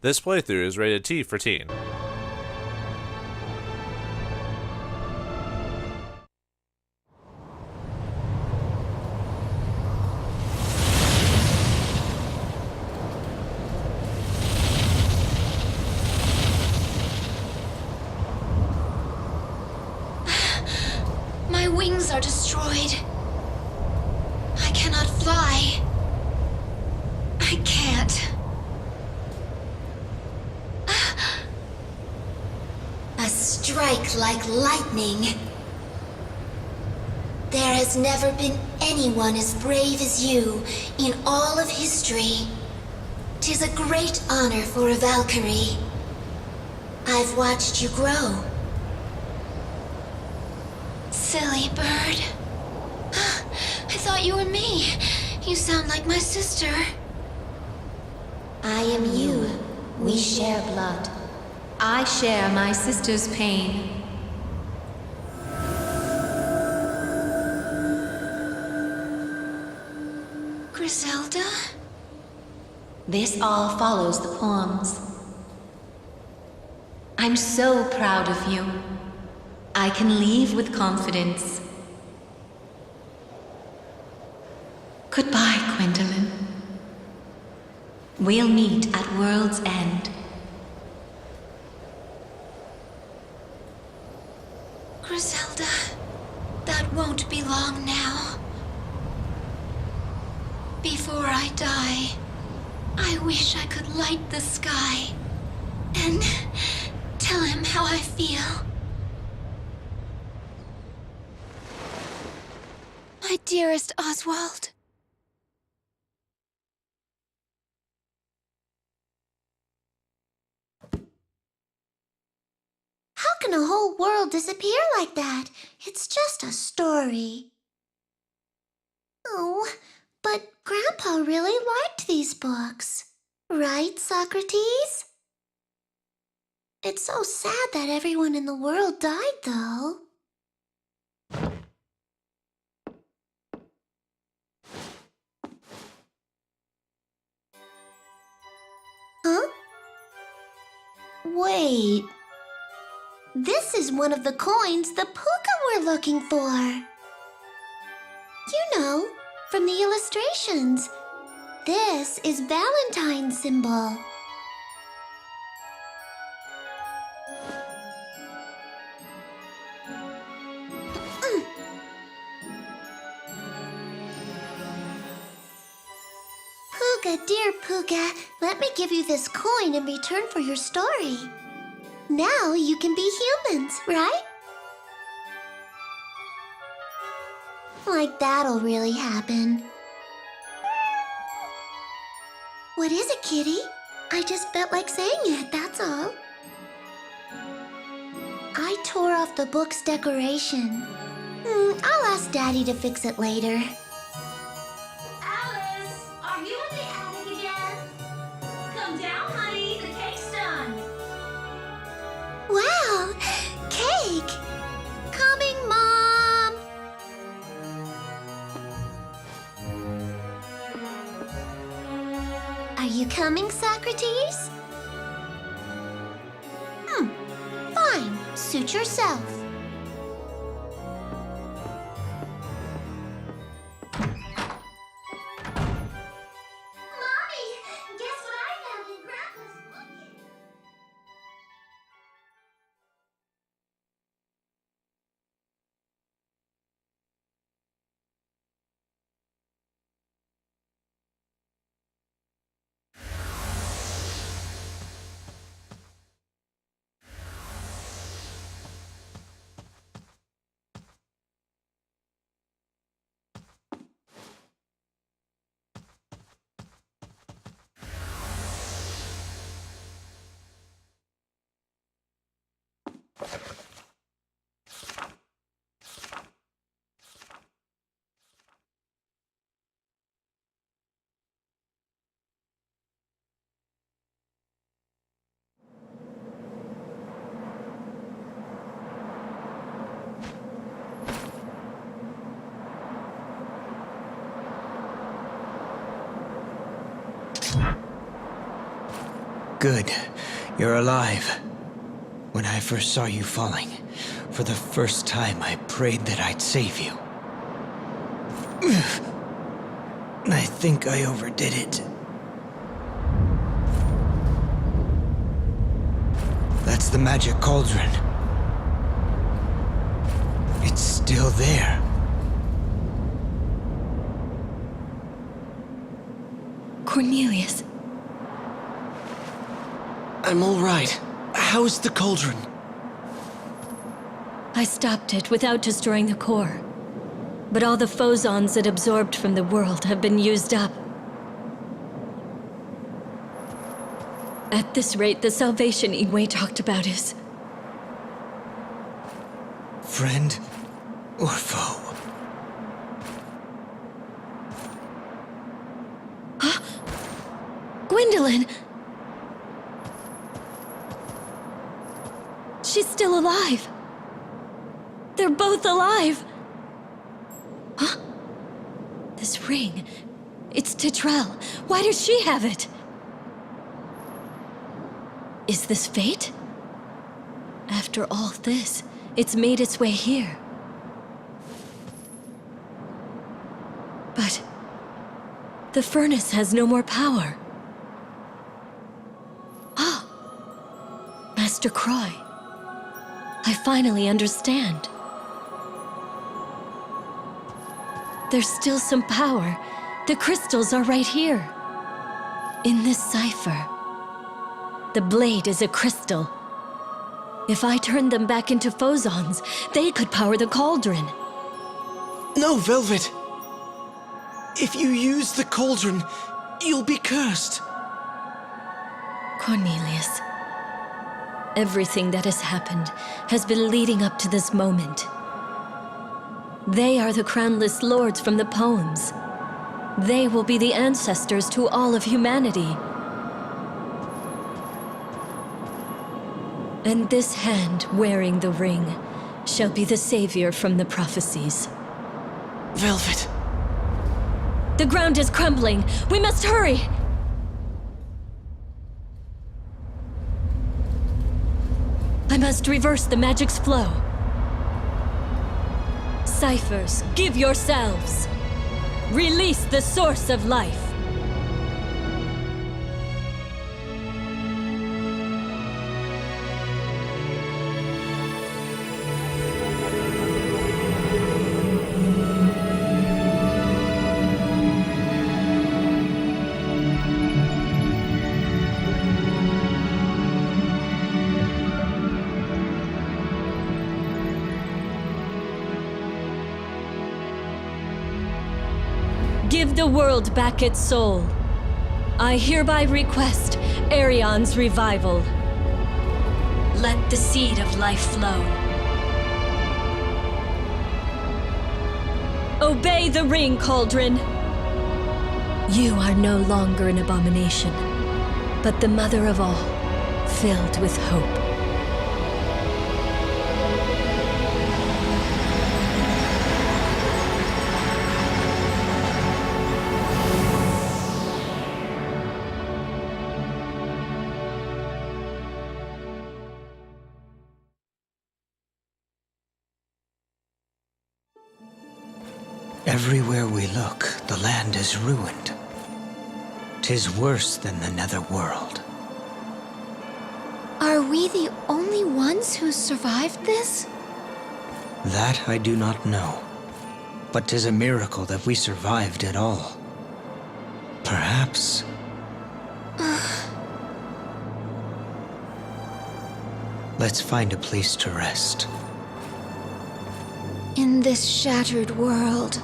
This playthrough is rated T for teen. My wings are destroyed. I cannot fly. I can't. A strike like lightning. There has never been anyone as brave as you in all of history. 'Tis a great honor for a Valkyrie. I've watched you grow. Silly bird. I thought you were me. You sound like my sister. I am you. We share blood. I share my sister's pain. Griselda? This all follows the poems. I'm so proud of you. I can leave with confidence. Goodbye, Gwendolyn. We'll meet at World's End. Griselda, that won't be long now. Before I die, I wish I could light the sky and tell him how I feel. My dearest Oswald. How can a whole world disappear like that? It's just a story. Oh, but Grandpa really liked these books. Right, Socrates? It's so sad that everyone in the world died, though. Huh? Wait. This is one of the coins the puka were looking for. You know, from the illustrations. This is Valentine's symbol. Puka, dear Puka, let me give you this coin in return for your story. Now you can be humans, right? Like that'll really happen. What is it, kitty? I just felt like saying it, that's all. I tore off the book's decoration. I'll ask Daddy to fix it later. Alice, are you in the attic again? Come down, honey. The cake's done. Wow! Cake! Coming, Mom! Are you coming, Socrates? Fine. Suit yourself. Mommy! Guess what I found in Grandpa's book? Good. You're alive. When I first saw you falling, for the first time I prayed that I'd save you. I think I overdid it. That's the magic cauldron. It's still there. Cornelius. I'm all right. How's the cauldron? I stopped it without destroying the core. But all the phosons it absorbed from the world have been used up. At this rate, the salvation Ingwe talked about is... Friend or foe? Gwendolyn! She's still alive. They're both alive. Huh? This ring. It's Titrell. Why does she have it? Is this fate? After all this, it's made its way here. But the furnace has no more power. Ah, Master Croy. I finally understand. There's still some power. The crystals are right here. In this cipher. The blade is a crystal. If I turned them back into phosons, they could power the cauldron. No, Velvet! If you use the cauldron, you'll be cursed. Cornelius. Everything that has happened has been leading up to this moment. They are the crownless lords from the poems. They will be the ancestors to all of humanity. And this hand wearing the ring shall be the savior from the prophecies. Velvet. The ground is crumbling. We must hurry! I must reverse the magic's flow. Ciphers, give yourselves! Release the source of life! Give the world back its soul. I hereby request Erion's revival. Let the seed of life flow. Obey the ring, Cauldron. You are no longer an abomination, but the mother of all, filled with hope. Everywhere we look, the land is ruined. 'Tis worse than the netherworld. Are we the only ones who survived this? That I do not know. But 'tis a miracle that we survived at all. Perhaps... Let's find a place to rest. In this shattered world,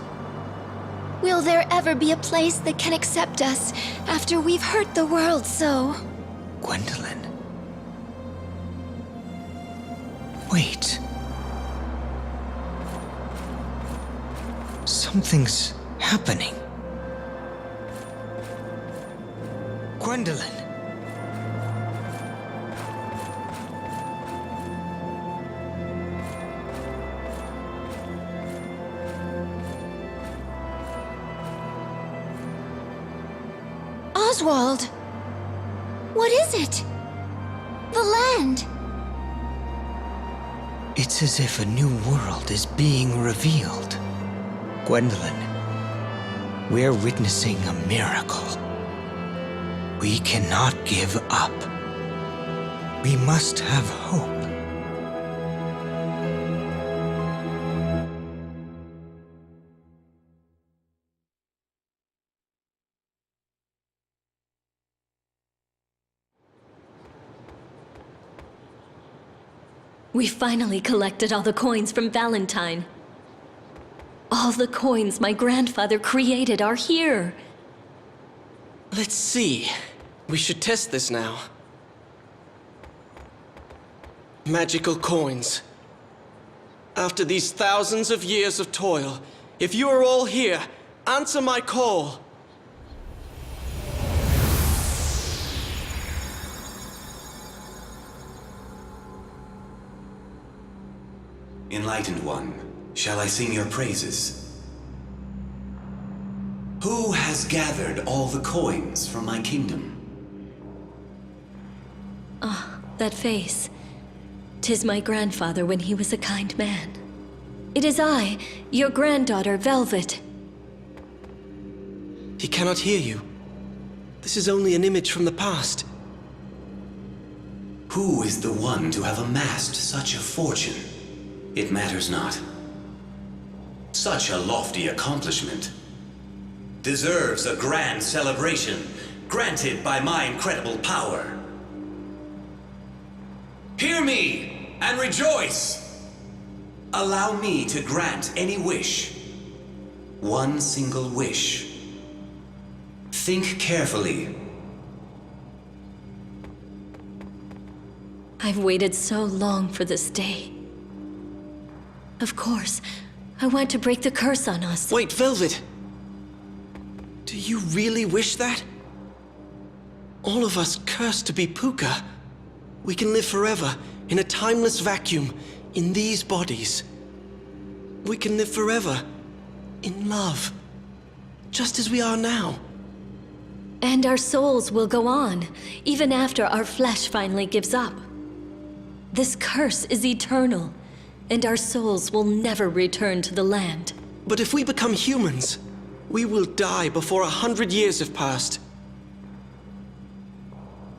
will there ever be a place that can accept us after we've hurt the world so? Gwendolyn. Wait. Something's happening. Gwendolyn. Oswald! What is it? The land! It's as if a new world is being revealed. Gwendolyn, we're witnessing a miracle. We cannot give up. We must have hope. We finally collected all the coins from Valentine. All the coins my grandfather created are here. Let's see. We should test this now. Magical coins. After these thousands of years of toil, if you are all here, answer my call. Enlightened one, shall I sing your praises? Who has gathered all the coins from my kingdom? That face. 'Tis my grandfather when he was a kind man. It is I, your granddaughter, Velvet. He cannot hear you. This is only an image from the past. Who is the one to have amassed such a fortune? It matters not. Such a lofty accomplishment deserves a grand celebration granted by my incredible power. Hear me and rejoice! Allow me to grant any wish. One single wish. Think carefully. I've waited so long for this day. Of course, I want to break the curse on us. Wait, Velvet! Do you really wish that? All of us cursed to be Puka. We can live forever in a timeless vacuum in these bodies. We can live forever in love, just as we are now. And our souls will go on, even after our flesh finally gives up. This curse is eternal, and our souls will never return to the land. But if we become humans, we will die before 100 years have passed.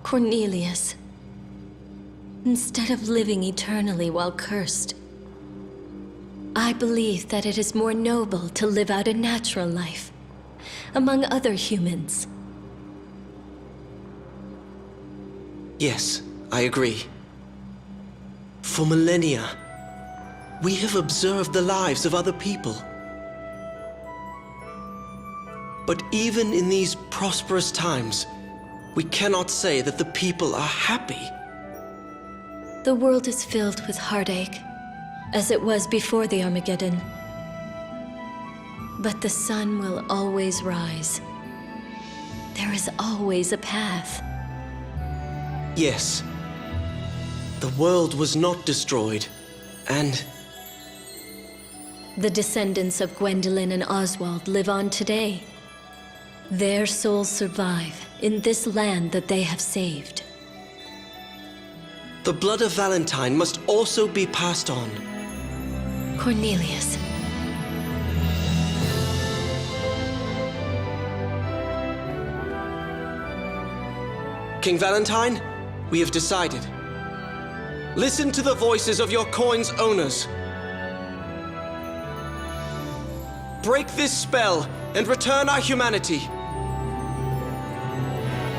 Cornelius, instead of living eternally while cursed, I believe that it is more noble to live out a natural life, among other humans. Yes, I agree. For millennia, we have observed the lives of other people. But even in these prosperous times, we cannot say that the people are happy. The world is filled with heartache, as it was before the Armageddon. But the sun will always rise. There is always a path. Yes. The world was not destroyed, and The descendants of Gwendolyn and Oswald live on today. Their souls survive in this land that they have saved. the blood of Valentine must also be passed on. Cornelius. King Valentine, we have decided. Listen to the voices of your coin's owners. Break this spell and return our humanity.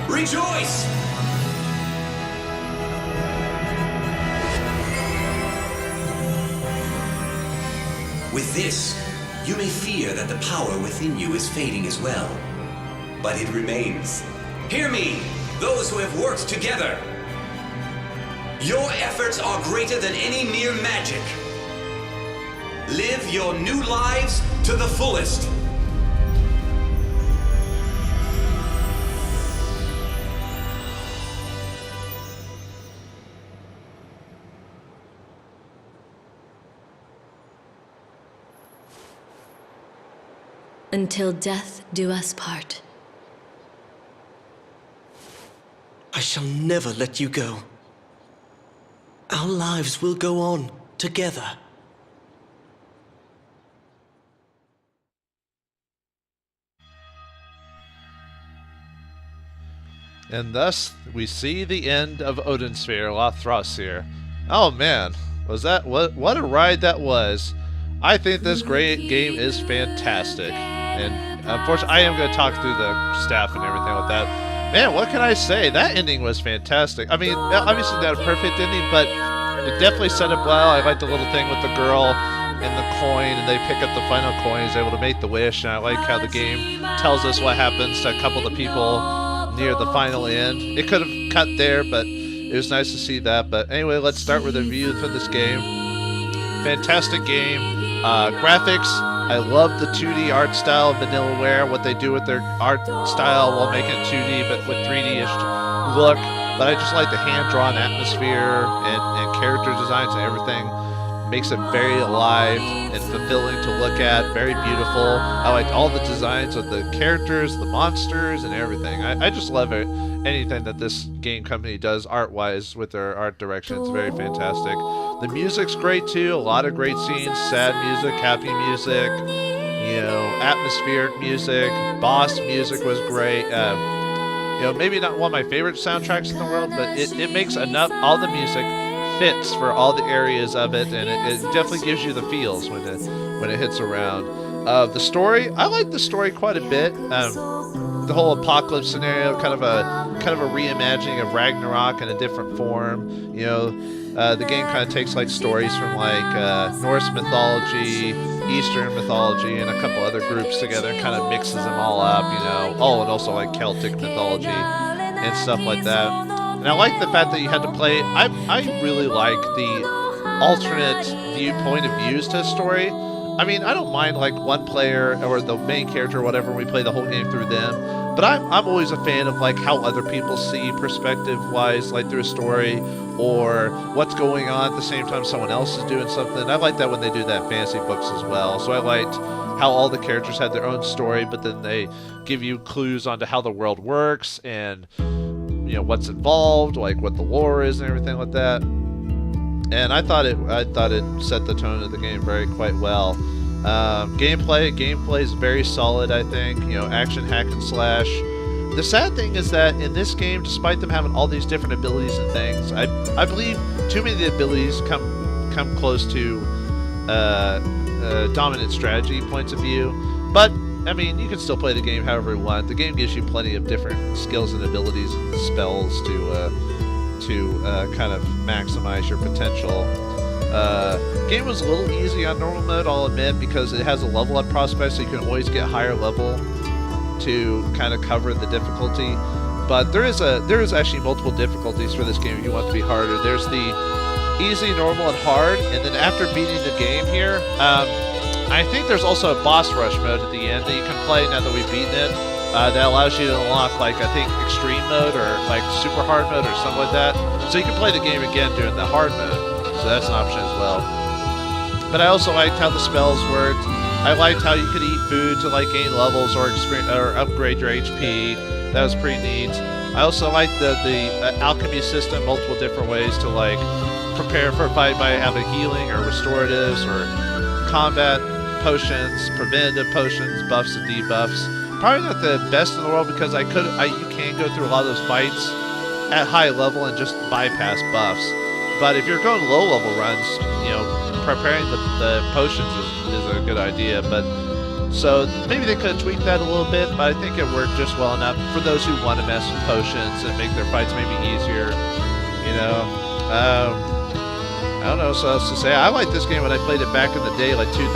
Rejoice! With this, you may fear that the power within you is fading as well. But it remains. Hear me, those who have worked together. Your efforts are greater than any mere magic. Live your new lives to the fullest. Until death do us part. I shall never let you go. Our lives will go on together. And thus, we see the end of Odin Sphere Leifthrasir. Oh man, was that what a ride that was! I think this great game is fantastic, and unfortunately, I am going to talk through the staff and everything like that. Man, what can I say? That ending was fantastic. I mean, obviously not a perfect ending, but it definitely set up well. I like the little thing with the girl and the coin, and they pick up the final coin, is able to make the wish, and I like how the game tells us what happens to a couple of the people near the final end. It could have cut there, but it was nice to see that. But anyway, let's start with a review for this game. Fantastic game. Graphics, I love the 2D art style of Vanillaware, what they do with their art style while making it 2D but with 3D-ish look. But I just like the hand-drawn atmosphere and character designs and everything. Makes it very alive and fulfilling to look at, very beautiful. I liked all the designs of the characters, the monsters, and everything. I just love it. Anything that this game company does art-wise with their art direction, it's very fantastic. The music's great too, a lot of great scenes, sad music, happy music, you know, atmospheric music, boss music was great. You know, maybe not one of my favorite soundtracks in the world, but it makes enough, all the music fits for all the areas of it, and it definitely gives you the feels when it hits around. The story, I like the story quite a bit. The whole apocalypse scenario, kind of a reimagining of Ragnarok in a different form. You know, the game kind of takes like stories from like Norse mythology, Eastern mythology, and a couple other groups together, and kind of mixes them all up. You know, and also like Celtic mythology and stuff like that. And I like the fact that you had to play. I really like the alternate point of views to a story. I mean, I don't mind like one player or the main character or whatever, we play the whole game through them. But I'm always a fan of like how other people see perspective-wise, like through a story, or what's going on at the same time someone else is doing something. I like that when they do that in fantasy books as well. So I liked how all the characters had their own story, but then they give you clues onto how the world works and, you know, what's involved, like what the lore is and everything like that. And I thought it set the tone of the game quite well. Gameplay is very solid, I think. You know, action, hack and slash. The sad thing is that in this game, despite them having all these different abilities and things, I believe too many of the abilities come close to dominant strategy points of view. But I mean, you can still play the game however you want. The game gives you plenty of different skills and abilities and spells to kind of maximize your potential. Game was a little easy on normal mode, I'll admit, because it has a level up prospect, so you can always get higher level to kind of cover the difficulty. But there is actually multiple difficulties for this game if you want it to be harder. There's the easy, normal, and hard, and then after beating the game here, I think there's also a boss rush mode at the end that you can play now that we've beaten it. That allows you to unlock, like, I think extreme mode or like super hard mode or something like that. So you can play the game again during the hard mode. So that's an option as well. But I also liked how the spells worked. I liked how you could eat food to like gain levels or upgrade your HP. That was pretty neat. I also liked the alchemy system, multiple different ways to like prepare for a fight by having healing or restoratives or combat potions, preventative potions, buffs and debuffs. Probably not the best in the world because you can go through a lot of those fights at high level and just bypass buffs. But if you're going low level runs, you know, preparing the potions is a good idea. But so maybe they could have tweaked that a little bit, but I think it worked just well enough for those who want to mess with potions and make their fights maybe easier. You know, I don't know what else to say. I liked this game when I played it back in the day, like 2007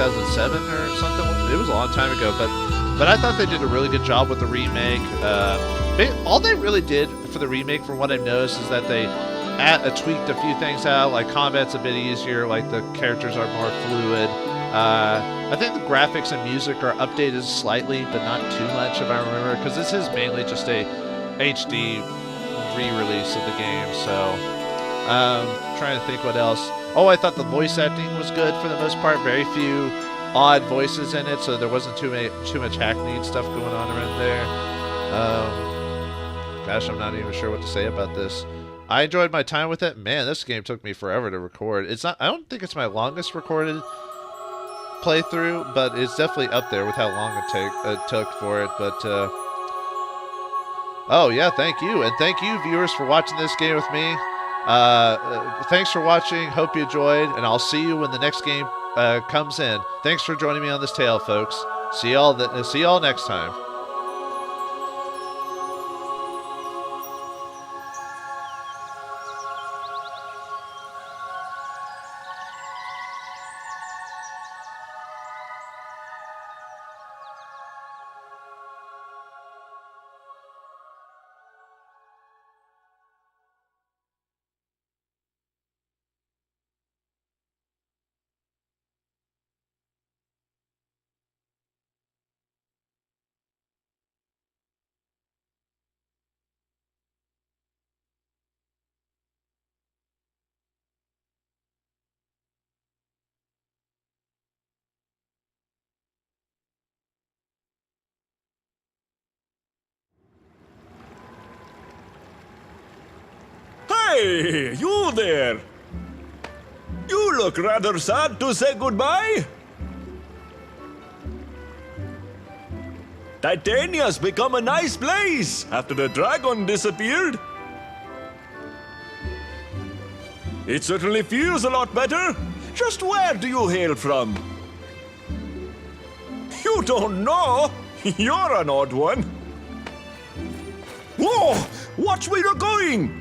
or something. It was a long time ago, but I thought they did a really good job with the remake. All they really did for the remake, from what I've noticed, is that they tweaked a few things out. Like combat's a bit easier, like the characters are more fluid. I think the graphics and music are updated slightly, but not too much if I remember, because this is mainly just a HD re-release of the game. So trying to think what else. Oh, I thought the voice acting was good for the most part. Very few odd voices in it, so there wasn't too much hackneyed stuff going on around there. Gosh, I'm not even sure what to say about this. I enjoyed my time with it. Man, this game took me forever to record. It's not. I don't think it's my longest recorded playthrough, but it's definitely up there with how long it took for it. But oh yeah, thank you, and thank you viewers for watching this game with me. Thanks for watching. Hope you enjoyed, and I'll see you when the next game comes in. Thanks for joining me on this tale, folks. See y'all next time. Hey, you there! You look rather sad to say goodbye. Titania's become a nice place after the dragon disappeared. It certainly feels a lot better. Just where do you hail from? You don't know? You're an odd one. Whoa! Watch where you're going!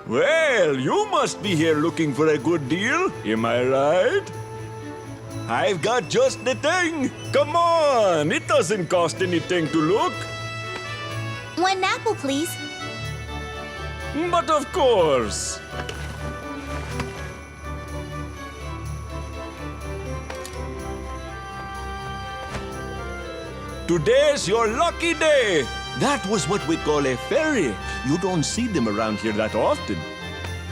Well, you must be here looking for a good deal, am I right? I've got just the thing. Come on, it doesn't cost anything to look. 1 apple, please. But of course. Today's your lucky day. That was what we call a fairie. You don't see them around here that often.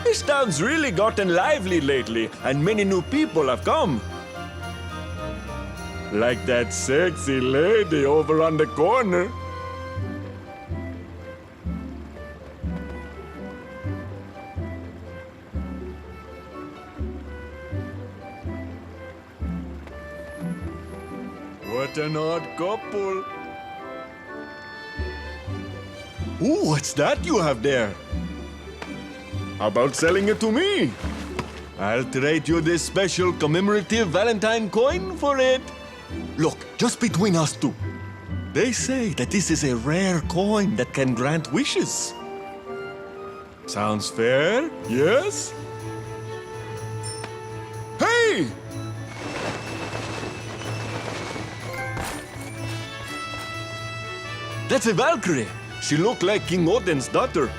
This town's really gotten lively lately, and many new people have come. Like that sexy lady over on the corner. What an odd couple. Ooh, what's that you have there? How about selling it to me? I'll trade you this special commemorative Valentine coin for it. Look, just between us two. They say that this is a rare coin that can grant wishes. Sounds fair, yes? Hey! That's a Valkyrie. She looked like King Odin's daughter.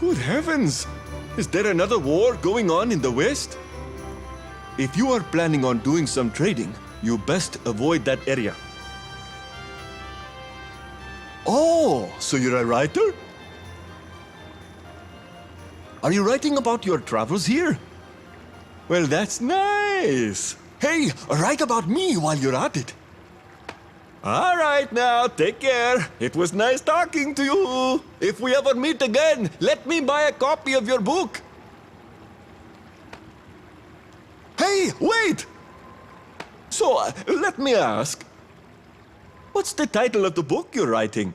Good heavens! Is there another war going on in the West? If you are planning on doing some trading, you best avoid that area. Oh, so you're a writer? Are you writing about your travels here? Well, that's nice. Hey, write about me while you're at it. All right now, take care. It was nice talking to you. If we ever meet again, let me buy a copy of your book. Hey, wait! So, let me ask. What's the title of the book you're writing?